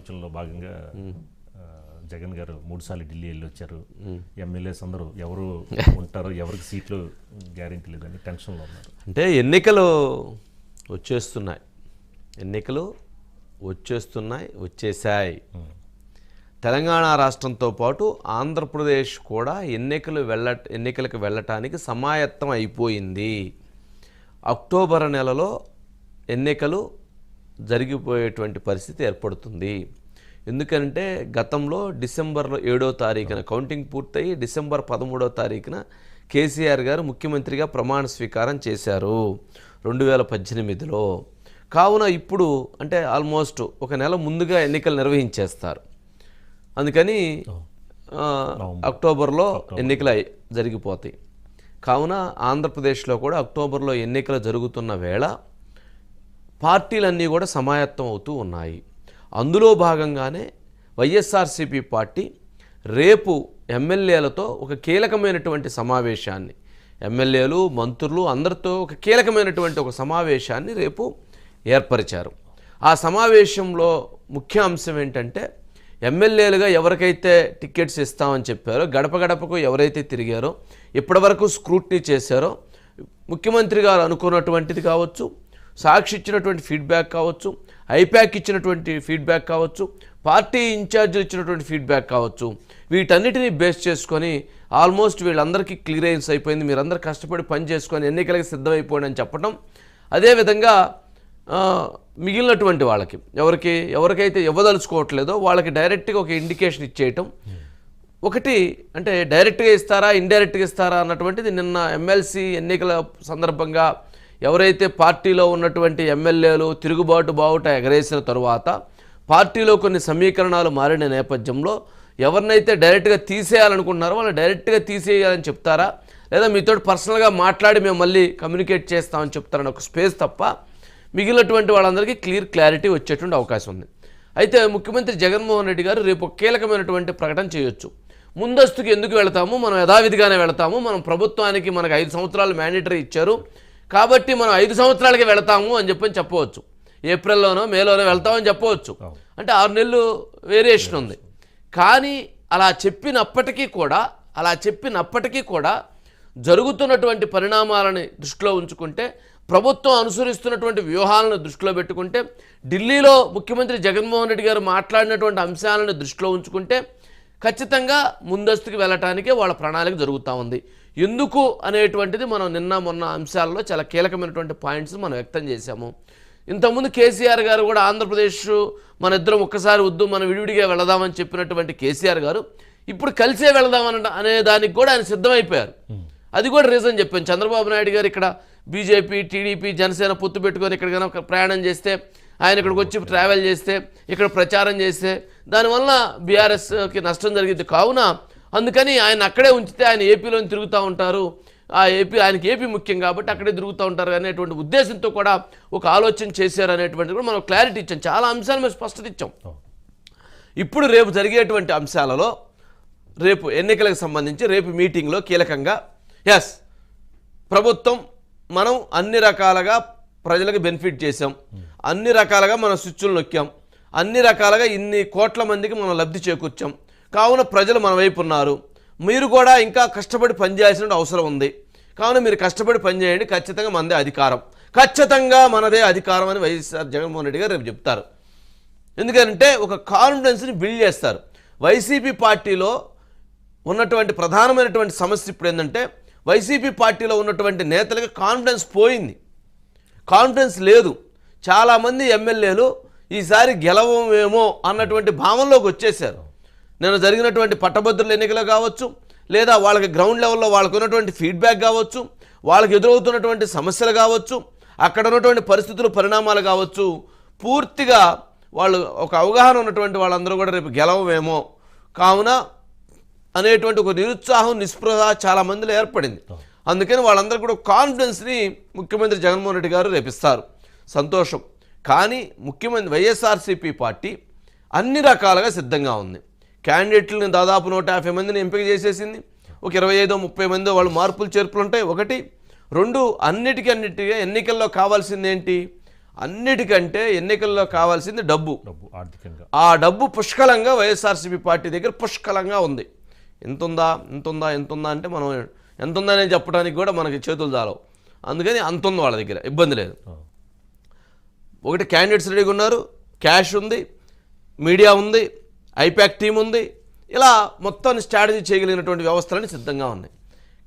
ఆలోచనలో భాగంగా జగన్ గారు 3 సార్లు ఢిల్లీ వెళ్ళి వచ్చారు. ఎమ్మెల్యేస్ అందరూ ఎవరు ఉంటారో ఎవరికి సీట్లు గ్యారెంటీ లేదని టెన్షన్లో ఉన్నారు. అంటే ఎన్నికలు వచ్చేసాయి. తెలంగాణ రాష్ట్రంతో పాటు ఆంధ్రప్రదేశ్ కూడా ఎన్నికలకు వెళ్ళటానికి సమాయత్తం అయిపోయింది. అక్టోబర్ నెలలో ఎన్నికలు జరిగిపోయేటువంటి పరిస్థితి ఏర్పడుతుంది. ఎందుకంటే గతంలో డిసెంబర్ 7వ తారీఖున కౌంటింగ్ పూర్తయి డిసెంబర్ 13వ తారీఖున కేసీఆర్ గారు ముఖ్యమంత్రిగా ప్రమాణ స్వీకారం చేశారు 2018లో. కావున ఇప్పుడు అంటే ఆల్మోస్ట్ ఒక నెల ముందుగా ఎన్నికలు నిర్వహించేస్తారు. అందుకని అక్టోబర్లో ఎన్నికలు జరిగిపోతాయి. కావున ఆంధ్రప్రదేశ్లో కూడా అక్టోబర్లో ఎన్నికలు జరుగుతున్న వేళ పార్టీలన్నీ కూడా సమాయత్తం అవుతూ ఉన్నాయి. అందులో భాగంగానే వైఎస్ఆర్సీపీ పార్టీ రేపు ఎమ్మెల్యేలతో ఒక కీలకమైనటువంటి సమావేశాన్ని, ఎమ్మెల్యేలు మంత్రులు అందరితో ఒక కీలకమైనటువంటి ఒక సమావేశాన్ని రేపు ఏర్పరిచారు. ఆ సమావేశంలో ముఖ్య అంశం ఏంటంటే ఎమ్మెల్యేలుగా ఎవరికైతే టికెట్స్ ఇస్తామని చెప్పారో, గడప గడపకు ఎవరైతే తిరిగారో, ఇప్పటివరకు స్క్రూటినీ చేశారో, ముఖ్యమంత్రి గారు అనుకున్నటువంటిది కావచ్చు, సాక్షి ఇచ్చినటువంటి ఫీడ్బ్యాక్ కావచ్చు, ఐప్యాక్ ఇచ్చినటువంటి ఫీడ్బ్యాక్ కావచ్చు, పార్టీ ఇన్ఛార్జీలు ఇచ్చినటువంటి ఫీడ్బ్యాక్ కావచ్చు, వీటన్నిటినీ బేస్ చేసుకొని ఆల్మోస్ట్ వీళ్ళందరికీ క్లియరెన్స్ అయిపోయింది, మీరందరూ కష్టపడి పని చేసుకొని ఎన్నికలకి సిద్ధమైపోయింది అని చెప్పడం. అదేవిధంగా మిగిలినటువంటి వాళ్ళకి ఎవరికైతే ఇవ్వదలుచుకోవట్లేదో వాళ్ళకి డైరెక్ట్గా ఒక ఇండికేషన్ ఇచ్చేయటం. ఒకటి అంటే డైరెక్ట్గా ఇస్తారా ఇండైరెక్ట్గా ఇస్తారా అన్నటువంటిది నిన్న ఎమ్మెల్సీ ఎన్నికల సందర్భంగా ఎవరైతే పార్టీలో ఉన్నటువంటి ఎమ్మెల్యేలు బావుట ఎగరేసిన తరువాత పార్టీలో కొన్ని సమీకరణాలు మారిన నేపథ్యంలో ఎవరినైతే డైరెక్ట్గా తీసేయాలనుకుంటున్నారో వాళ్ళు డైరెక్ట్గా తీసేయాలని చెప్తారా, లేదా మీతో పర్సనల్గా మాట్లాడి మేము మళ్ళీ కమ్యూనికేట్ చేస్తామని చెప్తారని ఒక స్పేస్ తప్ప మిగిలినటువంటి వాళ్ళందరికీ క్లారిటీ వచ్చేటువంటి అవకాశం ఉంది. అయితే ముఖ్యమంత్రి జగన్మోహన్ రెడ్డి గారు రేపు కీలకమైనటువంటి ప్రకటన చేయొచ్చు. ముందస్తుకు ఎందుకు వెళతాము, మనం యథావిధిగానే వెళతాము, మనం ప్రభుత్వానికి మనకు 5 సంవత్సరాలు మ్యాండేటరీ ఇచ్చారు కాబట్టి మనం 5 సంవత్సరాలకే వెళతాము అని చెప్పవచ్చు. ఏప్రిల్లోనో మేలోనో వెళ్తామని చెప్పవచ్చు. అంటే 6 నెలలు వేరియేషన్ ఉంది. కానీ అలా చెప్పినప్పటికీ కూడా జరుగుతున్నటువంటి పరిణామాలని దృష్టిలో ఉంచుకుంటే, ప్రభుత్వం అనుసరిస్తున్నటువంటి వ్యూహాలను దృష్టిలో పెట్టుకుంటే, ఢిల్లీలో ముఖ్యమంత్రి జగన్మోహన్ రెడ్డి గారు మాట్లాడినటువంటి అంశాలను దృష్టిలో ఉంచుకుంటే ఖచ్చితంగా ముందస్తుకు వెళ్ళటానికే వాళ్ళ ప్రణాళిక జరుగుతూ ఉంది. ఎందుకు అనేటువంటిది మనం నిన్న మొన్న అంశాల్లో చాలా కీలకమైనటువంటి పాయింట్స్ మనం వ్యక్తం చేశాము. ఇంతకుముందు కేసీఆర్ గారు కూడా ఆంధ్రప్రదేశ్ మన ఇద్దరం ఒక్కసారి వద్దు మనం విడివిడిగా వెళదామని చెప్పినటువంటి కేసీఆర్ గారు ఇప్పుడు కలిసే వెళదామని అనే దానికి కూడా ఆయన సిద్ధమైపోయారు. అది కూడా రీజన్ చెప్పాను. చంద్రబాబు నాయుడు గారు ఇక్కడ బీజేపీ టీడీపీ జనసేన పొత్తు పెట్టుకొని ఇక్కడ కనుక ప్రయాణం చేస్తే, ఆయన ఇక్కడికి వచ్చి ట్రావెల్ చేస్తే, ఇక్కడ ప్రచారం చేస్తే దానివల్ల బీఆర్ఎస్కి నష్టం జరిగింది. కావున అందుకని ఆయన అక్కడే ఉంచితే ఆయన ఏపీలోని తిరుగుతూ ఉంటారు, ఆయనకి ఏపీ ముఖ్యం కాబట్టి అక్కడే తిరుగుతూ ఉంటారు అనేటువంటి ఉద్దేశంతో కూడా ఒక ఆలోచన చేశారు అనేటువంటిది కూడా మనం క్లారిటీ ఇచ్చాం. చాలా అంశాలు మేము స్పష్టత ఇచ్చాం. ఇప్పుడు రేపు జరిగేటువంటి అంశాలలో రేపు ఎన్నికలకు సంబంధించి రేపు మీటింగ్లో కీలకంగా ప్రభుత్వం మనం అన్ని రకాలుగా ప్రజలకు బెనిఫిట్ చేసాం, అన్ని రకాలుగా మనం స్విచ్లు నొక్కాం, అన్ని రకాలుగా ఇన్ని కోట్ల మందికి మనం లబ్ధి చేకూర్చాం, కావున ప్రజలు మన వైపు ఉన్నారు, మీరు కూడా ఇంకా కష్టపడి పనిచేయాల్సిన అవసరం ఉంది, కావున మీరు కష్టపడి పనిచేయండి, ఖచ్చితంగా మనదే అధికారం అని వైఎస్ఆర్ జగన్మోహన్ రెడ్డి గారు రేపు చెప్తారు. ఎందుకంటే ఒక కాన్ఫిడెన్స్ని బిల్డ్ చేస్తారు. వైసీపీ పార్టీలో ఉన్నటువంటి ప్రధానమైనటువంటి సమస్య ఇప్పుడు ఏంటంటే వైసీపీ పార్టీలో ఉన్నటువంటి నేతలకు కాన్ఫిడెన్స్ పోయింది, కాన్ఫిడెన్స్ లేదు. చాలామంది ఎమ్మెల్యేలు ఈసారి గెలవమేమో అన్నటువంటి భావనలోకి వచ్చేసారు. నేను జరిగినటువంటి పట్టభద్రుల ఎన్నికలు కావచ్చు, లేదా వాళ్ళకి గ్రౌండ్ లెవెల్లో వాళ్ళకు ఉన్నటువంటి ఫీడ్బ్యాక్ కావచ్చు, వాళ్ళకి ఎదురవుతున్నటువంటి సమస్యలు కావచ్చు, అక్కడ ఉన్నటువంటి పరిస్థితులు పరిణామాలు కావచ్చు, పూర్తిగా వాళ్ళు ఒక అవగాహన ఉన్నటువంటి వాళ్ళందరూ కూడా రేపు గెలవమేమో కావున అనేటువంటి ఒక నిరుత్సాహం నిస్పృహ చాలా మందిలో ఏర్పడింది. అందుకని వాళ్ళందరూ కూడా కాన్ఫిడెన్స్ని ముఖ్యమంత్రి జగన్మోహన్ రెడ్డి గారు రేపిస్తారు. సంతోషం. కానీ ముఖ్యమంత్రి వైఎస్ఆర్సీపీ పార్టీ అన్ని రకాలుగా సిద్ధంగా ఉంది. క్యాండిడేట్లను దాదాపు 150 మందిని ఎంపిక చేసేసింది. ఒక 25-30 మంది వాళ్ళు మార్పులు చేర్పులు ఉంటాయి. 1, 2 అన్నిటికీ ఎన్నికల్లో కావాల్సింది ఏంటి, అన్నిటికంటే ఎన్నికల్లో కావాల్సింది డబ్బు. ఆర్థికంగా ఆ డబ్బు పుష్కలంగా వైఎస్ఆర్సీపీ పార్టీ దగ్గర పుష్కలంగా ఉంది. ఎంతుందా అంటే మనం ఎంత ఉందని చెప్పడానికి కూడా మనకి చేతులు చాలవు. అందుకని అంత ఉంది వాళ్ళ దగ్గర, ఇబ్బంది లేదు. ఒకటి క్యాండిడేట్స్ రెడీగా ఉన్నారు, క్యాష్ ఉంది, మీడియా ఉంది, ఐపాక్ టీం ఉంది, ఇలా మొత్తాన్ని స్ట్రాటజీ చేయగలిగినటువంటి వ్యవస్థలన్నీ సిద్ధంగా ఉన్నాయి.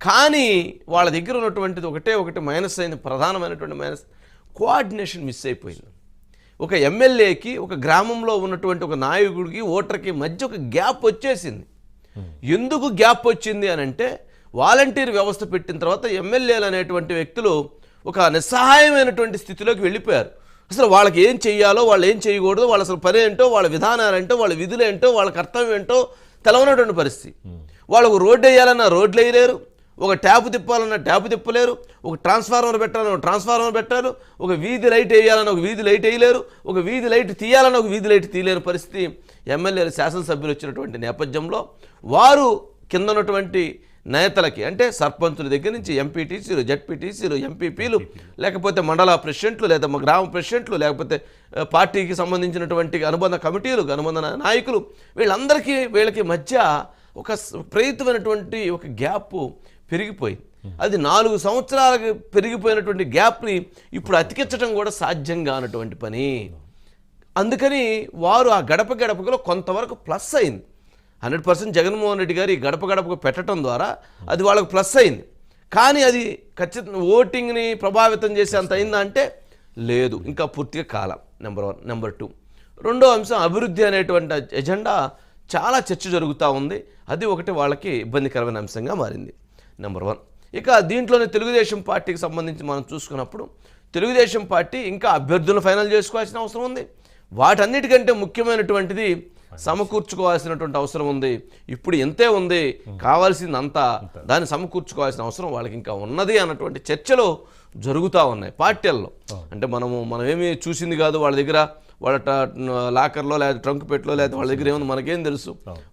కానీ వాళ్ళ దగ్గర ఉన్నటువంటిది ఒకటి మైనస్ అయింది, ప్రధానమైనటువంటి మైనస్ కోఆర్డినేషన్ మిస్ అయిపోయింది. ఒక ఎమ్మెల్యేకి ఒక గ్రామంలో ఉన్నటువంటి ఒక నాయకుడికి ఓటర్కి మధ్య ఒక గ్యాప్ వచ్చేసింది. ఎందుకు గ్యాప్ వచ్చింది అని అంటే వాలంటీర్ వ్యవస్థ పెట్టిన తర్వాత ఎమ్మెల్యేలు అనేటువంటి వ్యక్తులు ఒక నిస్సహాయమైనటువంటి స్థితిలోకి వెళ్ళిపోయారు. అసలు వాళ్ళకి ఏం చెయ్యాలో, వాళ్ళు ఏం చేయకూడదు, వాళ్ళ అసలు పని ఏంటో, వాళ్ళ విధానాలేంటో, వాళ్ళ విధులు ఏంటో, వాళ్ళ కర్తవ్యం ఏంటో తెలవనటువంటి పరిస్థితి. వాళ్ళకు రోడ్డు వేయాలన్నా రోడ్లు వేయలేరు, ఒక ట్యాప్ తిప్పాలన్నా ట్యాప్ తిప్పలేరు, ఒక ట్రాన్స్ఫార్మర్ పెట్టాలన్నా ట్రాన్స్ఫార్మర్ పెట్టారు, ఒక వీధి లైట్ వేయాలన్నా ఒక వీధి లైట్ వేయలేరు, ఒక వీధి లైట్ తీయాలన్నా ఒక వీధి లైట్ తీయలేని పరిస్థితి ఎమ్మెల్యేలు శాసనసభ్యులు వచ్చినటువంటి నేపథ్యంలో వారు కింద ఉన్నటువంటి నేతలకి, అంటే సర్పంచుల దగ్గర నుంచి ఎంపీటీసీలు, జడ్పీటీసీలు, ఎంపీపీలు, లేకపోతే మండల ప్రెసిడెంట్లు, లేదా గ్రామ ప్రెసిడెంట్లు, లేకపోతే పార్టీకి సంబంధించినటువంటి అనుబంధ కమిటీలు, అనుబంధ నాయకులు, వీళ్ళకి మధ్య ఒక విపరీతమైనటువంటి ఒక గ్యాప్ పెరిగిపోయింది. అది 4 సంవత్సరాలకు పెరిగిపోయినటువంటి గ్యాప్ని ఇప్పుడు అతికించడం కూడా సాధ్యం కానటువంటి పని. అందుకని వారు ఆ గడపలో కొంతవరకు ప్లస్ అయింది. 100% జగన్మోహన్ రెడ్డి గారు ఈ గడపకు పెట్టడం ద్వారా అది వాళ్ళకు ప్లస్ అయింది. కానీ అది ఖచ్చితంగా ఓటింగ్ని ప్రభావితం చేసేంత అయిందా అంటే లేదు, ఇంకా పూర్తిగా కాలం. నెంబర్ 1. నెంబర్ 2, రెండో అంశం అభివృద్ధి అనేటువంటి ఎజెండా చాలా చర్చ జరుగుతూ ఉంది. అది ఒకటి వాళ్ళకి ఇబ్బందికరమైన అంశంగా మారింది. నెంబర్ 1. ఇక దీంట్లోనే తెలుగుదేశం పార్టీకి సంబంధించి మనం చూసుకున్నప్పుడు తెలుగుదేశం పార్టీ ఇంకా అభ్యర్థులను ఫైనల్ చేసుకోవాల్సిన అవసరం ఉంది. వాటన్నిటికంటే ముఖ్యమైనటువంటిది సమకూర్చుకోవాల్సినటువంటి అవసరం ఉంది. ఇప్పుడు ఎంతే ఉంది, కావాల్సింది అంతా, దాన్ని సమకూర్చుకోవాల్సిన అవసరం వాళ్ళకి ఇంకా ఉన్నది అన్నటువంటి చర్చలు జరుగుతూ ఉన్నాయి పార్టీల్లో. అంటే మనమేమీ చూసింది కాదు, వాళ్ళ దగ్గర వాళ్ళ లాకర్లో లేదా ట్రంక్ పెట్టులో లేదా వాళ్ళ దగ్గర ఏముంది మనకేం తెలుసు.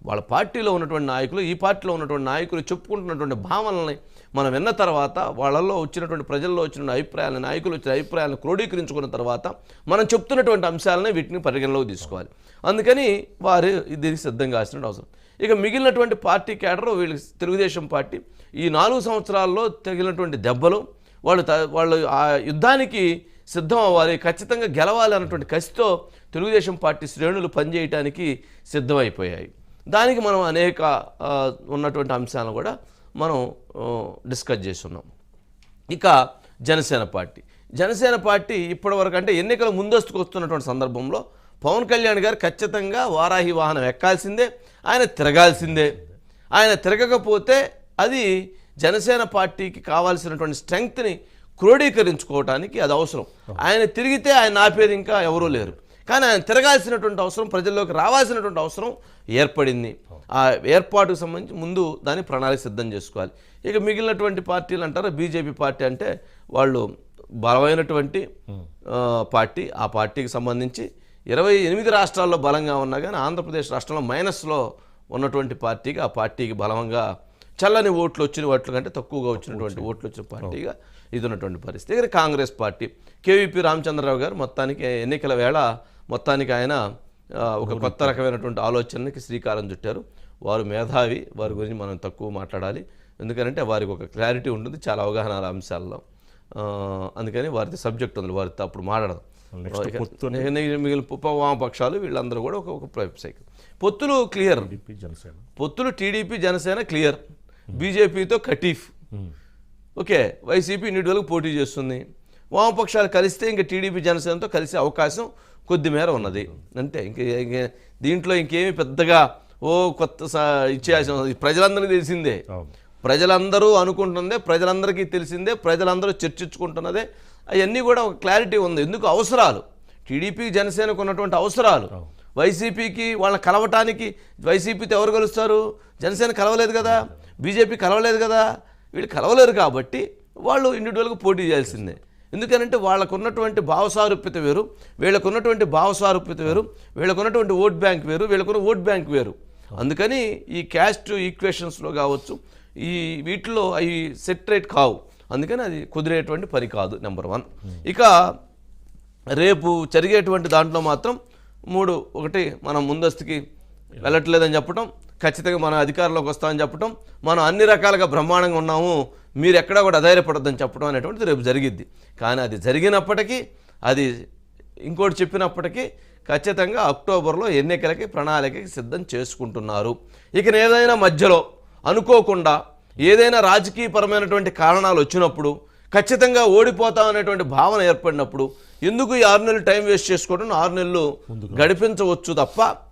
వాళ్ళ పార్టీలో ఉన్నటువంటి నాయకులు, ఈ పార్టీలో ఉన్నటువంటి నాయకులు చెప్పుకుంటున్నటువంటి భావనల్ని మనం విన్న తర్వాత, వాళ్ళల్లో వచ్చినటువంటి ప్రజల్లో వచ్చిన అభిప్రాయాలను, నాయకులు వచ్చిన అభిప్రాయాలను క్రోడీకరించుకున్న తర్వాత మనం చెప్తున్నటువంటి అంశాలని వీటిని పరిగణలోకి తీసుకోవాలి. అందుకని వారు దీనికి సిద్ధంగా కావాల్సిన అవసరం. ఇక మిగిలినటువంటి పార్టీ క్యాడర్, వీళ్ళు తెలుగుదేశం పార్టీ ఈ 4 సంవత్సరాల్లో తగిలినటువంటి దెబ్బలు, వాళ్ళు ఆ యుద్ధానికి సిద్ధం అవ్వాలి, ఖచ్చితంగా గెలవాలి అన్నటువంటి కసితో తెలుగుదేశం పార్టీ శ్రేణులు పనిచేయడానికి సిద్ధమైపోయాయి. దానికి మనం అనేక ఉన్నటువంటి అంశాలను కూడా మనం డిస్కస్ చేస్తున్నాం. ఇక జనసేన పార్టీ ఇప్పటివరకు అంటే ఎన్నికల ముందస్తుకు వస్తున్నటువంటి సందర్భంలో పవన్ కళ్యాణ్ గారు ఖచ్చితంగా వారాహి వాహనం ఎక్కాల్సిందే, ఆయన తిరగాల్సిందే. ఆయన తిరగకపోతే అది జనసేన పార్టీకి కావాల్సినటువంటి స్ట్రెంగ్త్ని క్రోడీకరించుకోవడానికి అది అవసరం. ఆయన తిరిగితే ఆయన ఆపేది ఇంకా ఎవరూ లేరు. కానీ ఆయన తిరగాల్సినటువంటి అవసరం, ప్రజల్లోకి రావాల్సినటువంటి అవసరం ఏర్పడింది. ఆ ఏర్పాటుకు సంబంధించి ముందు దాన్ని ప్రణాళిక సిద్ధం చేసుకోవాలి. ఇక మిగిలినటువంటి పార్టీలు అంటారు, బీజేపీ పార్టీ అంటే వాళ్ళు బలమైనటువంటి పార్టీ. ఆ పార్టీకి సంబంధించి 28 రాష్ట్రాల్లో బలంగా ఉన్నా కానీ ఆంధ్రప్రదేశ్ రాష్ట్రంలో మైనస్లో ఉన్నటువంటి పార్టీకి, ఆ పార్టీకి బలంగా చల్లని ఓట్లు వచ్చిన వాటి కంటే తక్కువగా వచ్చినటువంటి ఓట్లు వచ్చిన పార్టీగా ఇది ఉన్నటువంటి పరిస్థితి. ఇక్కడ కాంగ్రెస్ పార్టీ, కేవీపీ రామచంద్రరావు గారు మొత్తానికి ఎన్నికల వేళ మొత్తానికి ఆయన ఒక కొత్త రకమైనటువంటి ఆలోచనకి శ్రీకారం చుట్టారు. వారు మేధావి, వారి గురించి మనం తక్కువ మాట్లాడాలి, ఎందుకంటే వారికి ఒక క్లారిటీ ఉంటుంది చాలా అవగాహన అంశాల్లో. అందుకని వారిది సబ్జెక్ట్ ఉంది, వారితో అప్పుడు మాట్లాడదాం. మిగిలిన వామపక్షాలు వీళ్ళందరూ కూడా ఒక సైకిల్ పొత్తులు క్లియర్. పొత్తులు టీడీపీ జనసేన క్లియర్, బీజేపీతో కటీఫ్. ఓకే, వైసీపీ ఇండివిజువల్గా పోటీ చేస్తుంది. వామపక్షాలు కలిస్తే ఇంకా టీడీపీ జనసేనతో కలిసే అవకాశం కొద్ది మేర ఉన్నది అంతే. ఇంక దీంట్లో ఇంకేమీ పెద్దగా కొత్త ఇచ్చేయాల్సిన, ప్రజలందరికీ తెలిసిందే, ప్రజలందరూ అనుకుంటున్నదే, ప్రజలందరికీ తెలిసిందే, ప్రజలందరూ చర్చించుకుంటున్నదే. అవన్నీ కూడా ఒక క్లారిటీ ఉంది. ఎందుకు అవసరాలు, టీడీపీ జనసేనకు ఉన్నటువంటి అవసరాలు, వైసీపీకి వాళ్ళని కలవటానికి, వైసీపీతో ఎవరు కలుస్తారు, జనసేన కలవలేదు కదా, బీజేపీ కలవలేదు కదా, వీళ్ళు కలవలేరు కాబట్టి వాళ్ళు ఇండివిజువల్గా పోటీ చేయాల్సిందే. ఎందుకనంటే వాళ్ళకున్నటువంటి భావసారూప్యత వేరు, వీళ్ళకున్నటువంటి భావసారూప్యత వేరు, వీళ్ళకున్నటువంటి ఓట్ బ్యాంక్ వేరు, వీళ్ళకున్న ఓట్ బ్యాంక్ వేరు. అందుకని ఈ క్యాస్ట్ ఈక్వేషన్స్లో కావచ్చు, ఈ వీటిలో అవి సెట్ రేట్ కావు. అందుకని అది కుదిరేటువంటి పని కాదు. నెంబర్ 1. ఇక రేపు జరిగేటువంటి దాంట్లో మాత్రం 3-1 మనం ముందస్తుకి వెళ్ళట్లేదని చెప్పటం, ఖచ్చితంగా మన అధికారంలోకి వస్తామని చెప్పటం, మనం అన్ని రకాలుగా బ్రహ్మాండంగా ఉన్నాము, మీరు ఎక్కడా కూడా అధైర్యపడొద్దని చెప్పడం అనేటువంటిది రేపు జరిగిద్ది. కానీ అది జరిగినప్పటికీ, అది ఇంకోటి చెప్పినప్పటికీ ఖచ్చితంగా అక్టోబర్లో ఎన్నికలకి ప్రణాళికకి సిద్ధం చేసుకుంటున్నారు. ఇక ఏదైనా మధ్యలో అనుకోకుండా ఏదైనా రాజకీయపరమైనటువంటి కారణాలు వచ్చినప్పుడు, ఖచ్చితంగా ఓడిపోతాం అనేటువంటి భావన ఏర్పడినప్పుడు ఎందుకు ఈ 6 నెలలు టైం వేస్ట్ చేసుకోవడం, 6 నెలలు గడిపించవచ్చు తప్ప